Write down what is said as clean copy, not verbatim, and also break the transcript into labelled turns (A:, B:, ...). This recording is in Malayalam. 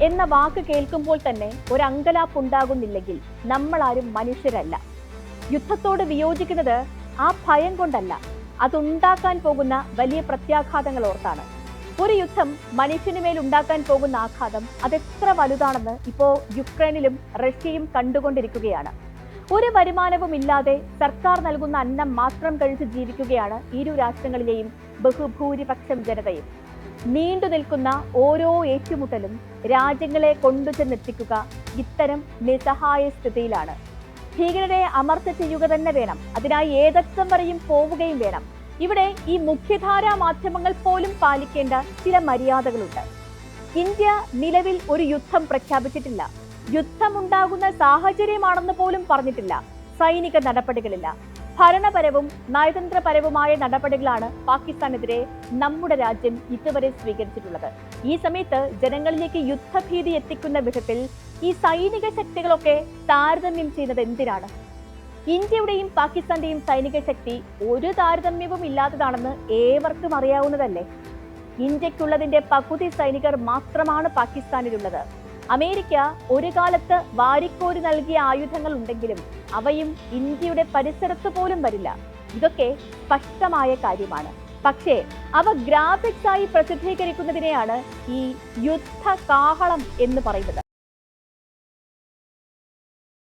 A: എന്ന വാക്ക് കേൾക്കുമ്പോൾ തന്നെ ഒരു അങ്കലാപ്പുണ്ടാകുന്നില്ലെങ്കിൽ നമ്മൾ ആരും മനുഷ്യരല്ല. യുദ്ധത്തോട് വിയോജിക്കുന്നത് ആ ഭയം കൊണ്ടല്ല, അതുണ്ടാക്കാൻ പോകുന്ന വലിയ പ്രത്യാഘാതങ്ങൾ ഓർത്താണ്. ഒരു യുദ്ധം മനുഷ്യന് മേൽ ഉണ്ടാക്കാൻ പോകുന്ന ആഘാതം അതെത്ര വലുതാണെന്ന് ഇപ്പോൾ യുക്രൈനിലും റഷ്യയും കണ്ടുകൊണ്ടിരിക്കുകയാണ്. ഒരു വരുമാനവും ഇല്ലാതെ സർക്കാർ നൽകുന്ന അന്നം മാത്രം കഴിച്ച് ജീവിക്കുകയാണ് ഇരു രാഷ്ട്രങ്ങളിലെയും ബഹുഭൂരിപക്ഷം ജനതയും. നീണ്ടു നിൽക്കുന്ന ഓരോ ഏറ്റുമുട്ടലും രാജ്യങ്ങളെ കൊണ്ടുചെന്നെത്തിക്കുക ഇത്തരം നിസ്സഹായ സ്ഥിതിയിലാണ്. ഭീകരരെ അമർച്ച ചെയ്യുക തന്നെ വേണം, അതിനായി ഏതറ്റം വരെയും പോവുകയും വേണം. ഇവിടെ ഈ മുഖ്യധാരാ മാധ്യമങ്ങൾ പോലും പാലിക്കേണ്ട ചില മര്യാദകളുണ്ട്. ഇന്ത്യ നിലവിൽ ഒരു യുദ്ധം പ്രഖ്യാപിച്ചിട്ടില്ല, യുദ്ധമുണ്ടാകുന്ന സാഹചര്യമാണെന്ന് പോലും പറഞ്ഞിട്ടില്ല. സൈനിക നടപടികളില്ല. ഭരണപരവും നയതന്ത്രപരവുമായ നടപടികളാണ് പാകിസ്ഥാനെതിരെ നമ്മുടെ രാജ്യം ഇതുവരെ സ്വീകരിച്ചിട്ടുള്ളത്. ഈ സമയത്ത് ജനങ്ങളിലേക്ക് യുദ്ധഭീതി എത്തിക്കുന്ന വിധത്തിൽ ഈ സൈനിക ശക്തികളൊക്കെ താരതമ്യം ചെയ്യുന്നത് എന്തിനാണ്? ഇന്ത്യയുടെയും പാകിസ്ഥാന്റെയും സൈനിക ശക്തി ഒരു താരതമ്യവും ഇല്ലാത്തതാണെന്ന് ഏവർക്കും അറിയാവുന്നതല്ലേ. ഇന്ത്യക്കുള്ളതിന്റെ പകുതി സൈനികർ മാത്രമാണ് പാകിസ്ഥാനിലുള്ളത്. അമേരിക്ക ഒരു കാലത്ത് വാരിക്കോരി നൽകിയ ആയുധങ്ങൾ ഉണ്ടെങ്കിലും അവയും ഇന്ത്യയുടെ പരിസരത്ത് പോലും വരില്ല. ഇതൊക്കെ സ്പഷ്ടമായ കാര്യമാണ്. പക്ഷേ അവ ഗ്രാഫിക്സ് ആയി പ്രസിദ്ധീകരിക്കുന്നതിനെയാണ് ഈ യുദ്ധ കാഹളം എന്ന് പറയുന്നത്.